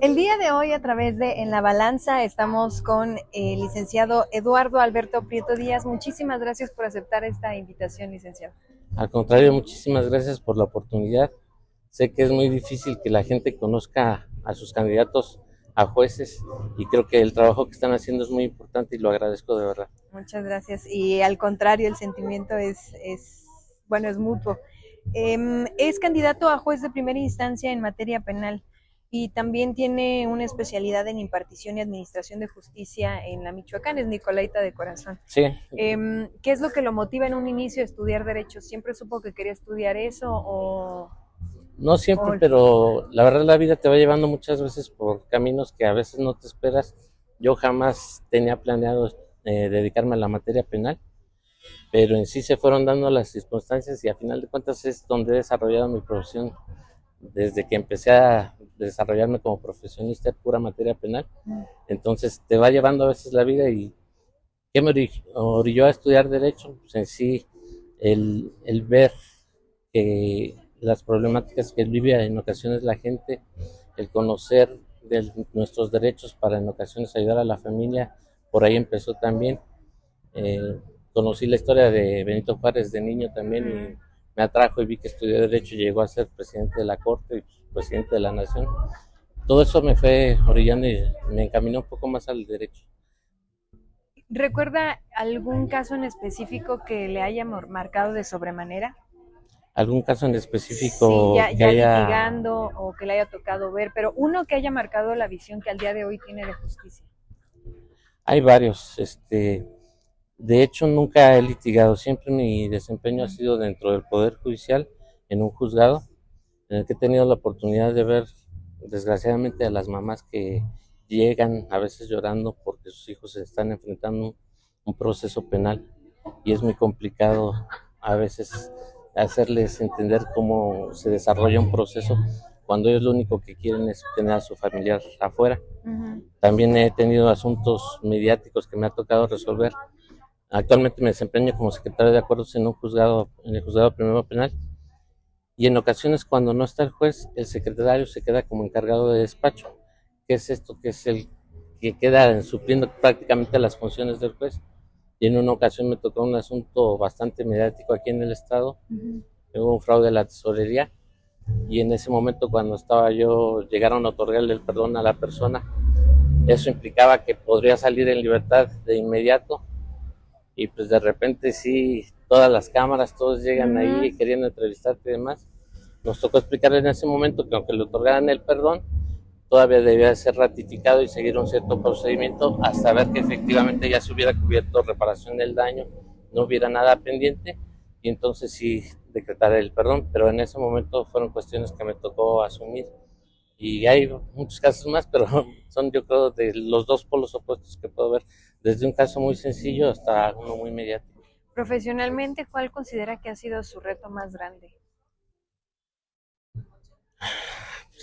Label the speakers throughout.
Speaker 1: El día de hoy, a través de En la Balanza, estamos con el licenciado Eduardo Alberto Prieto Díaz. Muchísimas gracias por aceptar esta invitación, licenciado.
Speaker 2: Al contrario, muchísimas gracias por la oportunidad. Sé que es muy difícil que la gente conozca a sus candidatos a jueces y creo que el trabajo que están haciendo es muy importante y lo agradezco de verdad.
Speaker 1: Muchas gracias. Y al contrario, el sentimiento es mutuo. Es candidato a juez de primera instancia en materia penal y también tiene una especialidad en impartición y administración de justicia en la Michoacán, es Nicolaita de corazón.
Speaker 2: Sí,
Speaker 1: ¿Qué es lo que lo motiva en un inicio a estudiar Derecho? ¿Siempre supo que quería estudiar eso
Speaker 2: no siempre,
Speaker 1: o
Speaker 2: pero la verdad la vida te va llevando muchas veces por caminos que a veces no te esperas. Yo jamás tenía planeado dedicarme a la materia penal, pero en sí se fueron dando las circunstancias y a final de cuentas es donde he desarrollado mi profesión desde que empecé a desarrollarme como profesionista en pura materia penal. Entonces te va llevando a veces la vida. ¿Y qué me orilló a estudiar Derecho? Pues en sí, el ver que las problemáticas que vive en ocasiones la gente, el conocer de nuestros derechos para en ocasiones ayudar a la familia, por ahí empezó también. Eh, Conocí la historia de Benito Juárez de niño también y me atrajo y vi que estudió Derecho y llegó a ser presidente de la Corte y presidente de la Nación. Todo eso me fue orillando y me encaminó un poco más al derecho.
Speaker 1: recuerda algún caso en específico que le haya marcado de sobremanera?
Speaker 2: ¿Algún caso en
Speaker 1: Sí,
Speaker 2: específico que
Speaker 1: ya
Speaker 2: haya?
Speaker 1: litigando o que le haya tocado ver, pero uno que haya marcado la visión que al día de hoy tiene de justicia.
Speaker 2: Hay varios. De hecho, nunca he litigado. Siempre mi desempeño ha sido dentro del Poder Judicial, en un juzgado, en el que he tenido la oportunidad de ver, desgraciadamente, a las mamás que llegan a veces llorando porque sus hijos se están enfrentando un proceso penal y es muy complicado a veces hacerles entender cómo se desarrolla un proceso cuando ellos lo único que quieren es tener a su familiar afuera.
Speaker 1: Ujú.
Speaker 2: También he tenido asuntos mediáticos que me ha tocado resolver. Actualmente me desempeño como secretario de acuerdos en un juzgado, en el juzgado primero penal, y en ocasiones cuando no está el juez, el secretario se queda como encargado de despacho. ¿Qué es esto? Que es el que queda supliendo prácticamente las funciones del juez. Y en una ocasión me tocó un asunto bastante mediático aquí en el estado,
Speaker 1: Ujú.
Speaker 2: hubo un fraude a la tesorería, y en ese momento cuando estaba yo, llegaron a otorgarle el perdón a la persona. Eso implicaba que podría salir en libertad de inmediato, y pues de repente sí, todas las cámaras, todos llegan ahí
Speaker 1: Ujú.
Speaker 2: queriendo entrevistarte y demás. Nos tocó explicarle en ese momento que aunque le otorgaran el perdón, todavía debía ser ratificado y seguir un cierto procedimiento hasta ver que efectivamente ya se hubiera cubierto reparación del daño, no hubiera nada pendiente, y entonces sí decretar el perdón. Pero en ese momento fueron cuestiones que me tocó asumir, y hay muchos casos más, pero son, yo creo, de los dos polos opuestos que puedo ver, desde un caso muy sencillo hasta uno muy mediático.
Speaker 1: Profesionalmente, ¿cuál considera que ha sido su reto más grande?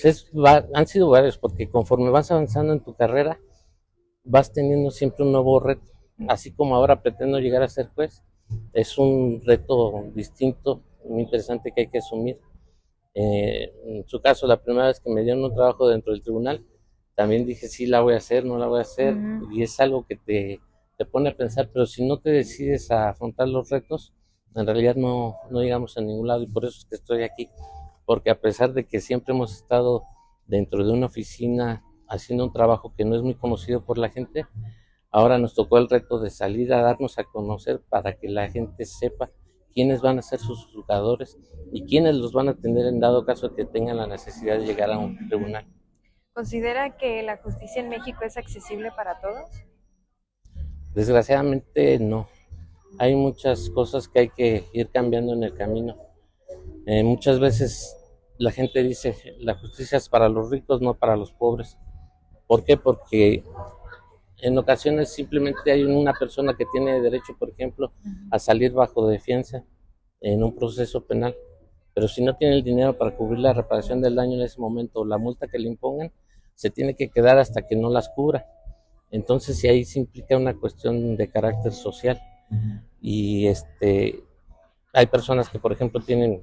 Speaker 2: Pues han sido varios, porque conforme vas avanzando en tu carrera, vas teniendo siempre un nuevo reto. Así como ahora pretendo llegar a ser juez, es un reto distinto, muy interesante que hay que asumir. En su caso, la primera vez que me dieron un trabajo dentro del tribunal, también dije, sí, la voy a hacer, no la voy a hacer,
Speaker 1: Ujú.
Speaker 2: y es algo que te pone a pensar, pero si no te decides a afrontar los retos, en realidad no llegamos a ningún lado, y por eso es que estoy aquí, porque a pesar de que siempre hemos estado dentro de una oficina haciendo un trabajo que no es muy conocido por la gente, ahora nos tocó el reto de salir a darnos a conocer para que la gente sepa quiénes van a ser sus jugadores y quiénes los van a atender en dado caso de que tengan la necesidad de llegar a un tribunal.
Speaker 1: ¿Considera que la justicia en México es accesible para todos?
Speaker 2: Desgraciadamente no. Hay muchas cosas que hay que ir cambiando en el camino. Muchas veces la gente dice la justicia es para los ricos, no para los pobres. ¿Por qué? Porque en ocasiones simplemente hay una persona que tiene derecho, por ejemplo, a salir bajo de fianza en un proceso penal, pero si no tiene el dinero para cubrir la reparación del daño en ese momento o la multa que le impongan, se tiene que quedar hasta que no las cubra. Entonces, si ahí se implica una cuestión de carácter social, y hay personas que, por ejemplo, tienen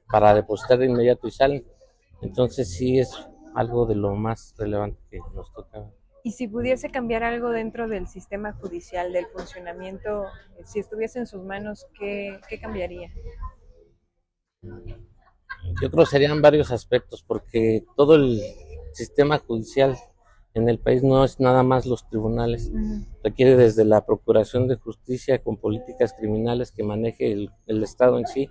Speaker 2: para depositar de inmediato y salen. Entonces, sí es algo de lo más relevante que nos toca.
Speaker 1: Y si pudiese cambiar algo dentro del sistema judicial, del funcionamiento, si estuviese en sus manos, ¿qué cambiaría?
Speaker 2: Yo creo que serían varios aspectos, porque todo el sistema judicial en el país no es nada más los tribunales, requiere desde la Procuración de Justicia con políticas criminales que maneje el Estado en sí,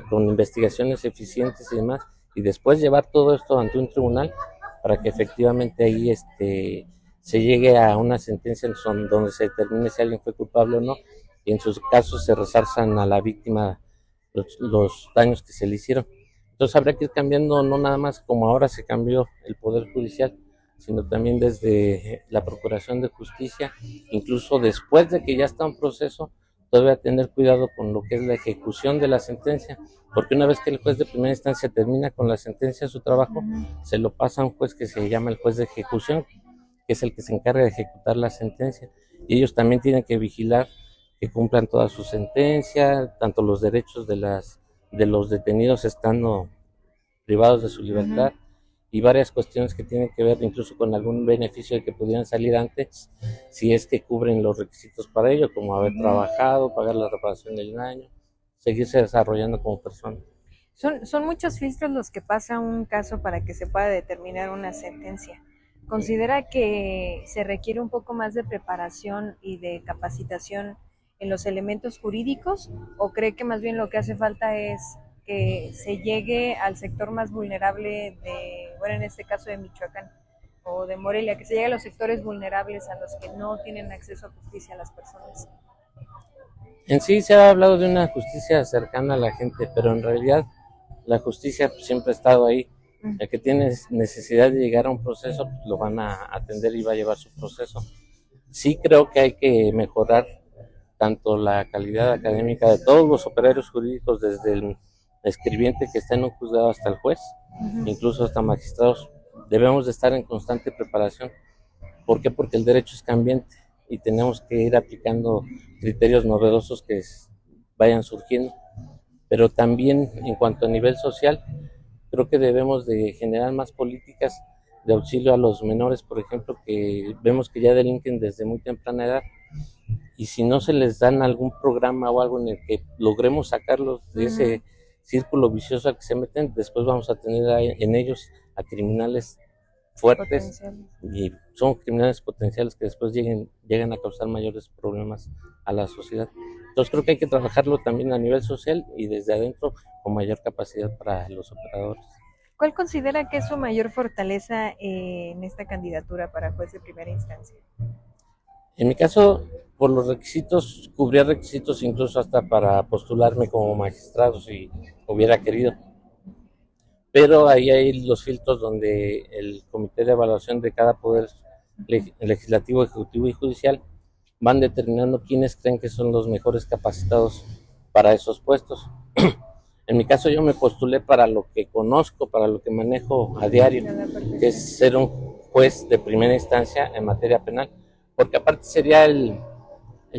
Speaker 2: con investigaciones eficientes y demás, y después llevar todo esto ante un tribunal para que efectivamente ahí se llegue a una sentencia donde se determine si alguien fue culpable o no, y en sus casos se resarzan a la víctima los daños que se le hicieron. Entonces habría que ir cambiando, no nada más como ahora se cambió el Poder Judicial, sino también desde la Procuración de Justicia, incluso después de que ya está un proceso, todavía tener cuidado con lo que es la ejecución de la sentencia, porque una vez que el juez de primera instancia termina con la sentencia su trabajo, se lo pasa a un juez que se llama el juez de ejecución, que es el que se encarga de ejecutar la sentencia, y ellos también tienen que vigilar que cumplan toda su sentencia, tanto los derechos de los detenidos estando privados de su libertad, y varias cuestiones que tienen que ver incluso con algún beneficio de que pudieran salir antes, si es que cubren los requisitos para ello, como haber trabajado, pagar la reparación del daño, seguirse desarrollando como persona.
Speaker 1: Son muchos filtros los que pasa un caso para que se pueda determinar una sentencia. ¿Considera que se requiere un poco más de preparación y de capacitación en los elementos jurídicos, o cree que más bien lo que hace falta es que se llegue al sector más vulnerable en este caso de Michoacán o de Morelia, que se llegue a los sectores vulnerables a los que no tienen acceso a justicia a las personas?
Speaker 2: En sí se ha hablado de una justicia cercana a la gente, pero en realidad la justicia siempre ha estado ahí. El que tiene necesidad de llegar a un proceso, pues lo van a atender y va a llevar su proceso. Sí creo que hay que mejorar tanto la calidad académica de todos los operarios jurídicos, desde el escribiente que está en un juzgado hasta el juez, incluso hasta magistrados. Debemos de estar en constante preparación. ¿Por qué? Porque el derecho es cambiante y tenemos que ir aplicando criterios novedosos que vayan surgiendo. Pero también en cuanto a nivel social, creo que debemos de generar más políticas de auxilio a los menores, por ejemplo, que vemos que ya delinquen desde muy temprana edad, y si no se les dan algún programa o algo en el que logremos sacarlos de ese círculo vicioso al que se meten, después vamos a tener en ellos a criminales fuertes, y son criminales potenciales que después llegan a causar mayores problemas a la sociedad. Entonces creo que hay que trabajarlo también a nivel social y desde adentro con mayor capacidad para los operadores.
Speaker 1: ¿Cuál considera que es su mayor fortaleza en esta candidatura para juez de primera instancia?
Speaker 2: En mi caso, por los requisitos, cubría requisitos incluso hasta para postularme como magistrado si hubiera querido. Pero ahí hay los filtros donde el comité de evaluación de cada poder legislativo, ejecutivo y judicial van determinando quiénes creen que son los mejores capacitados para esos puestos. En mi caso yo me postulé para lo que conozco, para lo que manejo a diario, que es ser un juez de primera instancia en materia penal, porque aparte sería el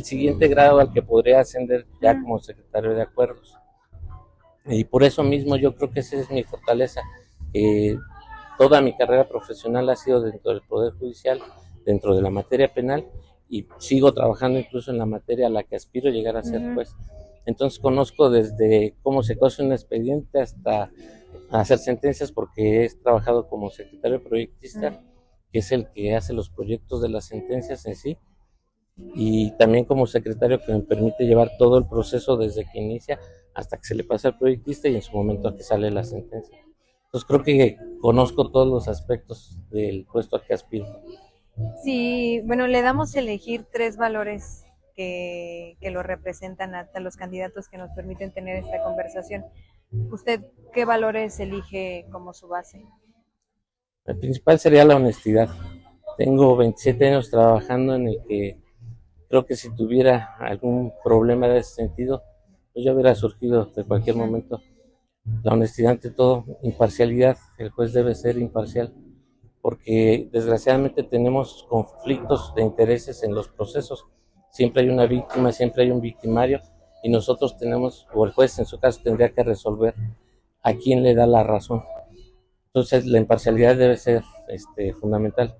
Speaker 2: siguiente grado al que podría ascender ya como secretario de acuerdos. Y por eso mismo yo creo que esa es mi fortaleza. Toda mi carrera profesional ha sido dentro del Poder Judicial, dentro de la materia penal, y sigo trabajando incluso en la materia a la que aspiro llegar a ser juez. Entonces conozco desde cómo se cose un expediente hasta hacer sentencias, porque he trabajado como secretario proyectista, que es el que hace los proyectos de las sentencias en sí, y también como secretario que me permite llevar todo el proceso desde que inicia hasta que se le pasa al proyectista y en su momento a que sale la sentencia. Entonces creo que conozco todos los aspectos del puesto a que aspiro.
Speaker 1: Sí, bueno, le damos a elegir 3 valores que lo representan a los candidatos que nos permiten tener esta conversación. ¿Usted qué valores elige como su base?
Speaker 2: El principal sería la honestidad. Tengo 27 años trabajando en el que creo que si tuviera algún problema de ese sentido, pues ya hubiera surgido de cualquier momento. La honestidad ante todo, imparcialidad, el juez debe ser imparcial, porque desgraciadamente tenemos conflictos de intereses en los procesos. Siempre hay una víctima, siempre hay un victimario, y nosotros tenemos, o el juez en su caso, tendría que resolver a quién le da la razón. Entonces la imparcialidad debe ser fundamental.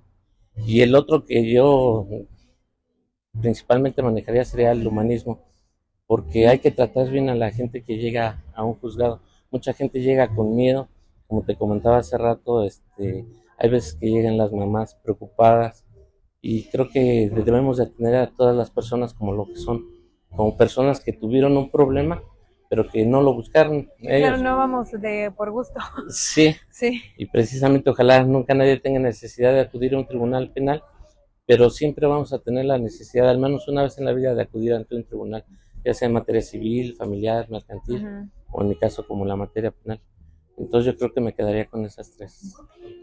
Speaker 2: Y el otro que yo principalmente manejaría sería el humanismo, porque hay que tratar bien a la gente que llega a un juzgado. Mucha gente llega con miedo, como te comentaba hace rato, hay veces que llegan las mamás preocupadas, y creo que debemos de tener a todas las personas como lo que son, como personas que tuvieron un problema, pero que no lo buscaron ellos.
Speaker 1: Claro, no vamos por gusto.
Speaker 2: Sí,
Speaker 1: Sí.
Speaker 2: y precisamente ojalá nunca nadie tenga necesidad de acudir a un tribunal penal, pero siempre vamos a tener la necesidad, al menos una vez en la vida, de acudir ante un tribunal, ya sea en materia civil, familiar, mercantil, o en mi caso como la materia penal. Entonces yo creo que me quedaría con esas tres.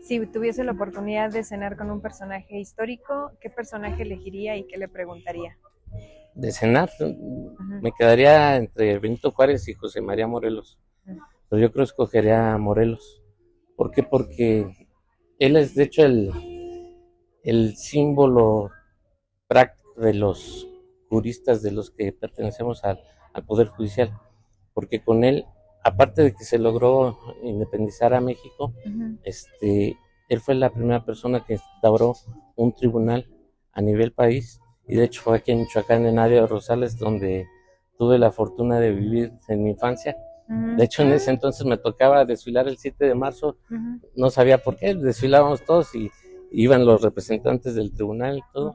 Speaker 1: Si tuviese la oportunidad de cenar con un personaje histórico, ¿qué personaje elegiría y qué le preguntaría?
Speaker 2: De cenar, me quedaría entre Benito Juárez y José María Morelos. Pero yo creo que escogería a Morelos. ¿Por qué? Porque él es de hecho el símbolo práctico de los juristas, de los que pertenecemos al Poder Judicial. Porque con él, aparte de que se logró independizar a México, él fue la primera persona que instauró un tribunal a nivel país, y de hecho fue aquí en Michoacán, en Área de Rosales, donde tuve la fortuna de vivir en mi infancia. De hecho, en ese entonces me tocaba desfilar el 7 de marzo, no sabía por qué, desfilábamos todos y iban los representantes del tribunal y todo.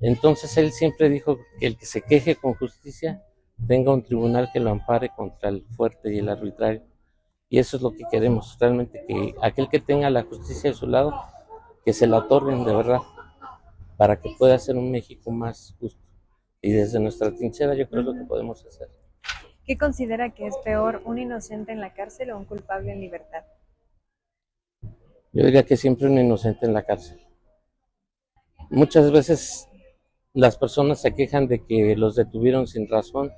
Speaker 2: Entonces él siempre dijo que el que se queje con justicia tenga un tribunal que lo ampare contra el fuerte y el arbitrario. Y eso es lo que queremos, realmente, que aquel que tenga la justicia de su lado, que se la otorguen de verdad, para que pueda ser un México más justo. Y desde nuestra trinchera yo creo que es lo que podemos hacer.
Speaker 1: ¿Qué considera que es peor, un inocente en la cárcel o un culpable en libertad?
Speaker 2: Yo diría que siempre un inocente en la cárcel. Muchas veces las personas se quejan de que los detuvieron sin razón,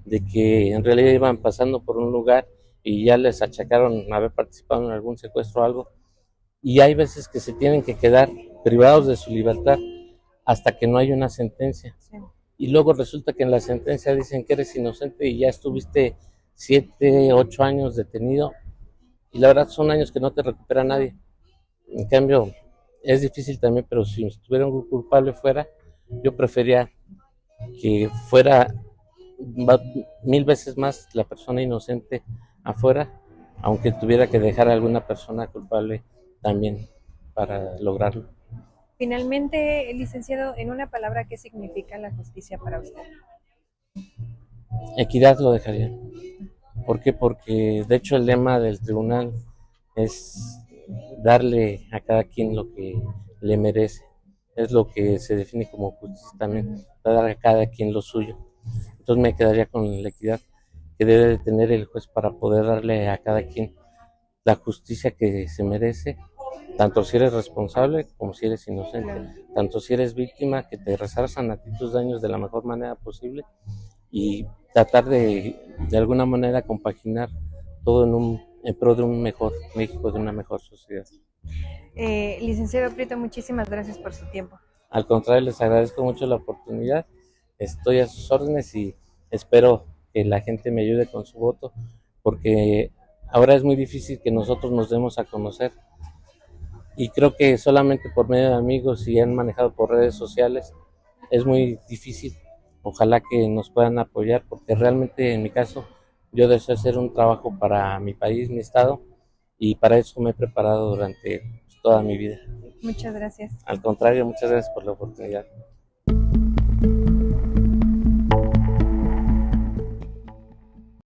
Speaker 2: de que en realidad iban pasando por un lugar y ya les achacaron haber participado en algún secuestro o algo. Y hay veces que se tienen que quedar privados de su libertad hasta que no hay una sentencia. Sí. Y luego resulta que en la sentencia dicen que eres inocente y ya estuviste 7, 8 años detenido, y la verdad son años que no te recupera nadie. En cambio, es difícil también, pero si estuviera un culpable fuera, yo prefería que fuera 1000 veces más la persona inocente afuera, aunque tuviera que dejar a alguna persona culpable también para lograrlo.
Speaker 1: Finalmente, licenciado, en una palabra, ¿qué significa la justicia para usted?
Speaker 2: Equidad lo dejaría. ¿Por qué? Porque de hecho el lema del tribunal es darle a cada quien lo que le merece. Es lo que se define como justicia también, dar a cada quien lo suyo. Entonces me quedaría con la equidad que debe de tener el juez para poder darle a cada quien la justicia que se merece, tanto si eres responsable como si eres inocente, tanto si eres víctima, que te resarcen a ti tus daños de la mejor manera posible, y tratar de alguna manera compaginar todo en pro de un mejor México, de una mejor sociedad.
Speaker 1: Licenciado Prieto, muchísimas gracias por su tiempo.
Speaker 2: Al contrario, les agradezco mucho la oportunidad, estoy a sus órdenes y espero que la gente me ayude con su voto, porque ahora es muy difícil que nosotros nos demos a conocer, y creo que solamente por medio de amigos y han manejado por redes sociales es muy difícil. Ojalá que nos puedan apoyar, porque realmente en mi caso yo deseo hacer un trabajo para mi país, mi estado, y para eso me he preparado durante toda mi vida.
Speaker 1: Muchas gracias.
Speaker 2: Al contrario, muchas gracias por la oportunidad.